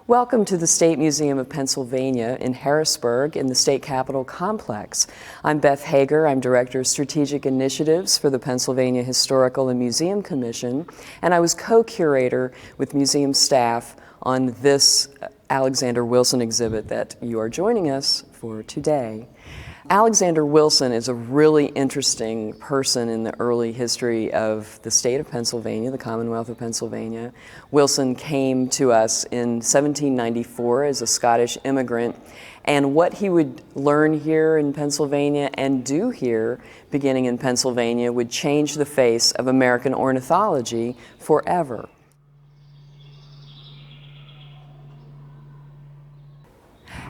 Welcome to the State Museum of Pennsylvania in Harrisburg in the State Capitol Complex. I'm Beth Hager. I'm Director of Strategic Initiatives for the Pennsylvania Historical and Museum Commission, and I was co-curator with museum staff on this Alexander Wilson exhibit that you are joining us for today. Alexander Wilson is a really interesting person in the early history of the state of Pennsylvania, the Commonwealth of Pennsylvania. Wilson came to us in 1794 as a Scottish immigrant, and what he would learn here in Pennsylvania and do here, beginning in Pennsylvania, would change the face of American ornithology forever.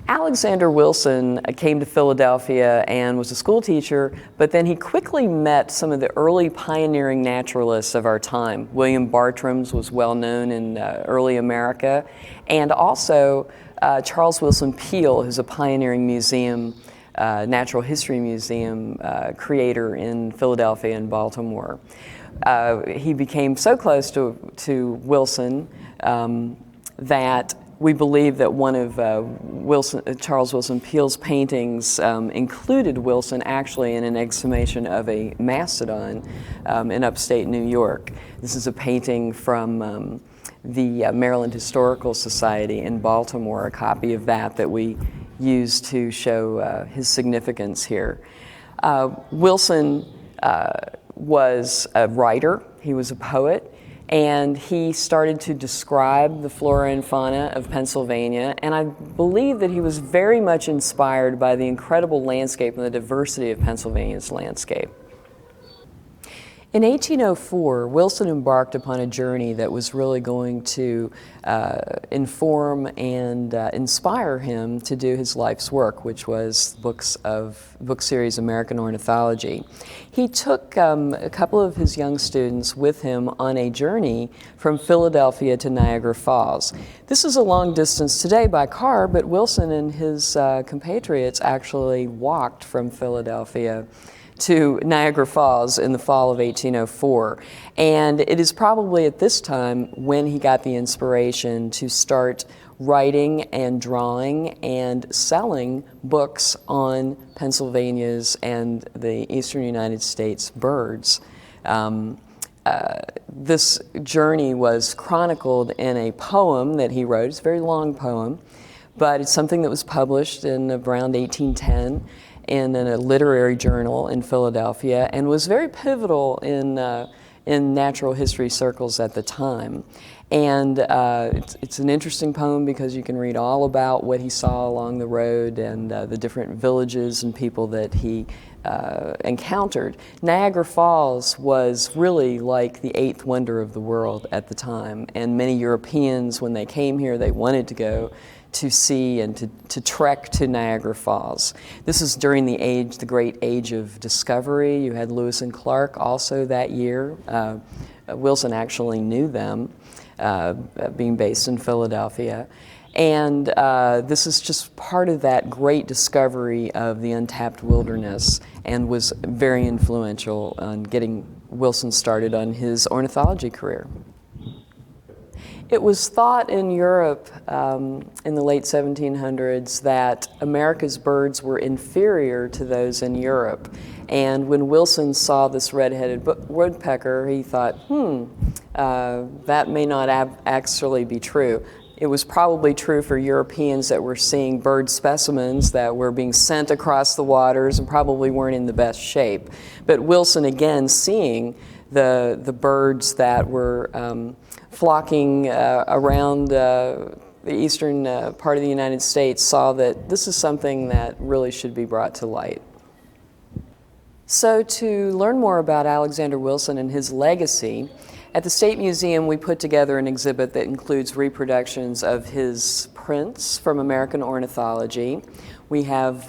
Alexander Wilson came to Philadelphia and was a school teacher, but then he quickly met some of the early pioneering naturalists of our time. William Bartram's was well known in early America, and also Charles Willson Peale, who's a pioneering museum, natural history museum creator in Philadelphia and Baltimore. He became so close to Wilson that we believe that one of Charles Willson Peale's paintings included Wilson actually in an exhumation of a mastodon in upstate New York. This is a painting from the Maryland Historical Society in Baltimore, a copy of that we use to show his significance here. Wilson was a writer, he was a poet, and he started to describe the flora and fauna of Pennsylvania, and I believe that he was very much inspired by the incredible landscape and the diversity of Pennsylvania's landscape. In 1804, Wilson embarked upon a journey that was really going to inform and inspire him to do his life's work, which was book series American Ornithology. He took a couple of his young students with him on a journey from Philadelphia to Niagara Falls. This is a long distance today by car, but Wilson and his compatriots actually walked from Philadelphia to Niagara Falls in the fall of 1804. And it is probably at this time when he got the inspiration to start writing and drawing and selling books on Pennsylvania's and the eastern United States birds. This journey was chronicled in a poem that he wrote. It's a very long poem, but it's something that was published in around 1810 in a literary journal in Philadelphia, and was very pivotal in natural history circles at the time. And it's an interesting poem because you can read all about what he saw along the road and the different villages and people that he encountered. Niagara Falls was really like the eighth wonder of the world at the time, and many Europeans, when they came here, they wanted to go to see and to trek to Niagara Falls. This is during the great age of discovery. You had Lewis and Clark also that year. Wilson actually knew them, being based in Philadelphia. And this is just part of that great discovery of the untapped wilderness, and was very influential on getting Wilson started on his ornithology career. It was thought in Europe in the late 1700s that America's birds were inferior to those in Europe. And when Wilson saw this red-headed woodpecker, he thought, that may not actually be true. It was probably true for Europeans that were seeing bird specimens that were being sent across the waters and probably weren't in the best shape. But Wilson, again, seeing the birds that were flocking around the eastern part of the United States, saw that this is something that really should be brought to light. So to learn more about Alexander Wilson and his legacy, at the State Museum we put together an exhibit that includes reproductions of his prints from American Ornithology. We have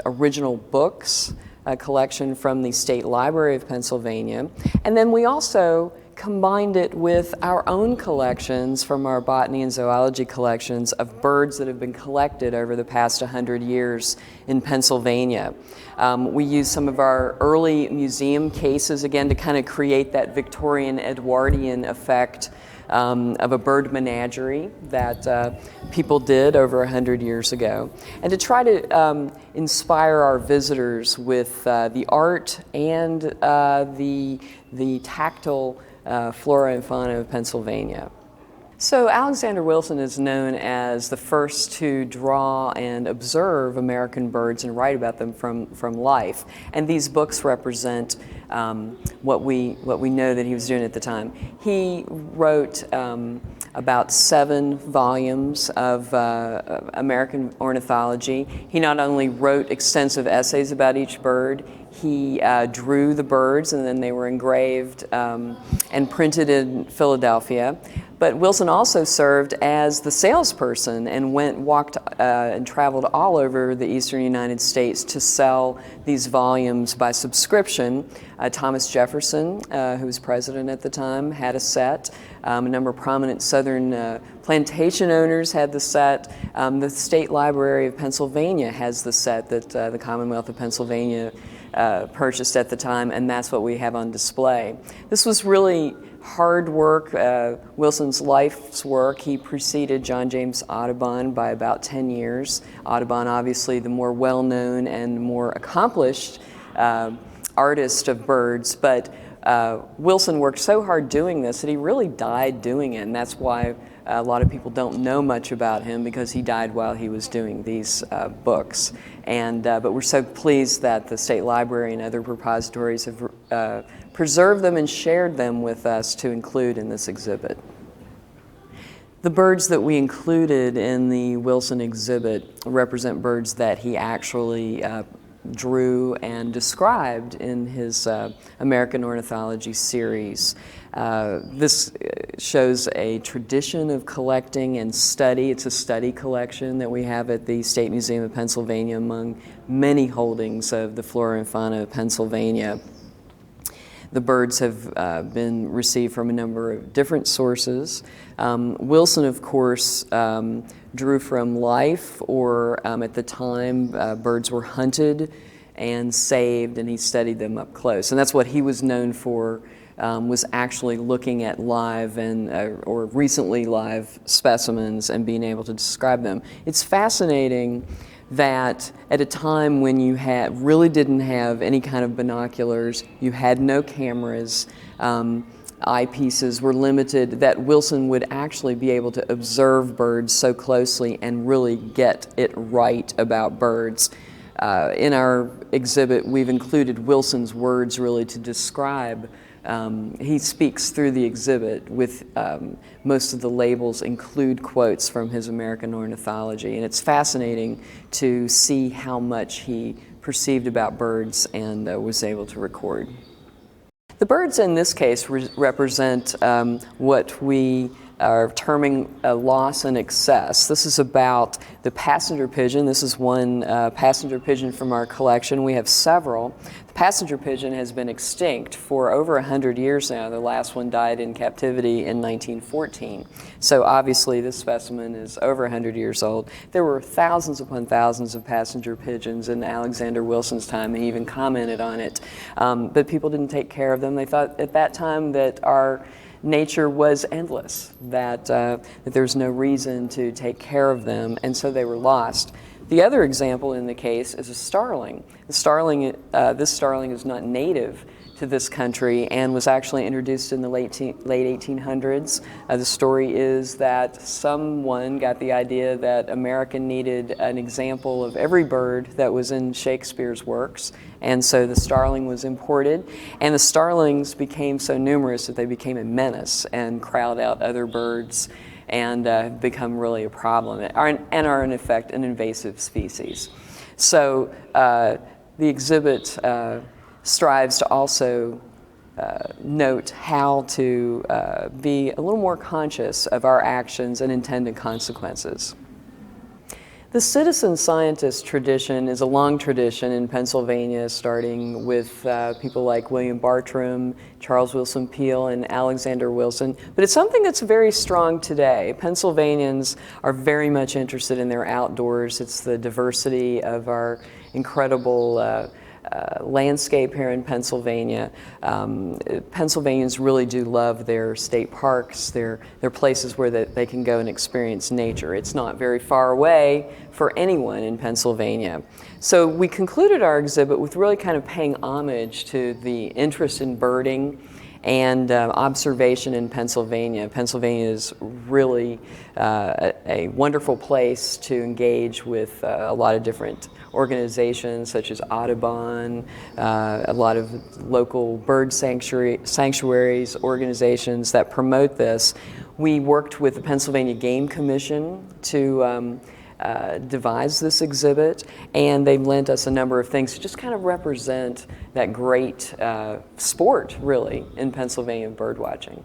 original books, a collection from the State Library of Pennsylvania, and then we also combined it with our own collections from our botany and zoology collections of birds that have been collected over the past 100 years in Pennsylvania. We used some of our early museum cases, again, to kind of create that Victorian Edwardian effect of a bird menagerie that people did over 100 years ago, and to try to inspire our visitors with the art and the tactile flora and fauna of Pennsylvania. So Alexander Wilson is known as the first to draw and observe American birds and write about them from life. And these books represent what we know that he was doing at the time. He wrote about 7 volumes of American ornithology. He not only wrote extensive essays about each bird, he drew the birds, and then they were engraved and printed in Philadelphia. But Wilson also served as the salesperson and walked and traveled all over the eastern United States to sell these volumes by subscription. Thomas Jefferson, who was president at the time, had a set. A number of prominent southern plantation owners had the set. The State Library of Pennsylvania has the set that the Commonwealth of Pennsylvania purchased at the time, and that's what we have on display. This was really hard work, Wilson's life's work. He preceded John James Audubon by about 10 years. Audubon, obviously the more well-known and more accomplished artist of birds, but Wilson worked so hard doing this that he really died doing it, and that's why a lot of people don't know much about him, because he died while he was doing these books. But we're so pleased that the State Library and other repositories have preserved them and shared them with us to include in this exhibit. The birds that we included in the Wilson exhibit represent birds that he actually drew and described in his American Ornithology series. This shows a tradition of collecting and study. It's a study collection that we have at the State Museum of Pennsylvania among many holdings of the flora and fauna of Pennsylvania. The birds have been received from a number of different sources. Wilson, of course, drew from life, or at the time, birds were hunted and saved, and he studied them up close. And that's what he was known for, was actually looking at live and or recently live specimens and being able to describe them. It's fascinating that at a time when you really didn't have any kind of binoculars, you had no cameras, eyepieces were limited, that Wilson would actually be able to observe birds so closely and really get it right about birds. In our exhibit, we've included Wilson's words really to describe. He speaks through the exhibit with most of the labels include quotes from his American Ornithology, and it's fascinating to see how much he perceived about birds and was able to record. The birds in this case represent what we are terming a loss in excess. This is about the passenger pigeon. This is one passenger pigeon from our collection. We have several. The passenger pigeon has been extinct for over 100 years now. The last one died in captivity in 1914. So obviously this specimen is over 100 years old. There were thousands upon thousands of passenger pigeons in Alexander Wilson's time, and he even commented on it. But people didn't take care of them. They thought at that time that our nature was endless, that there's no reason to take care of them, and so they were lost. The other example in the case is a starling. This starling is not native to this country and was actually introduced in the late 1800s. The story is that someone got the idea that America needed an example of every bird that was in Shakespeare's works, and so the starling was imported, and the starlings became so numerous that they became a menace and crowd out other birds and have become really a problem and are in effect an invasive species. So the exhibit strives to also note how to be a little more conscious of our actions and intended consequences. The citizen scientist tradition is a long tradition in Pennsylvania, starting with people like William Bartram, Charles Willson Peale, and Alexander Wilson, but it's something that's very strong today. Pennsylvanians are very much interested in their outdoors. It's the diversity of our incredible landscape here in Pennsylvania. Pennsylvanians really do love their state parks. They're places where they can go and experience nature. It's not very far away for anyone in Pennsylvania. So we concluded our exhibit with really kind of paying homage to the interest in birding and observation in Pennsylvania. Pennsylvania is really a wonderful place to engage with a lot of different organizations such as Audubon, a lot of local bird sanctuaries, organizations that promote this. We worked with the Pennsylvania Game Commission to devise this exhibit, and they've lent us a number of things to just kind of represent that great sport, really, in Pennsylvania bird watching.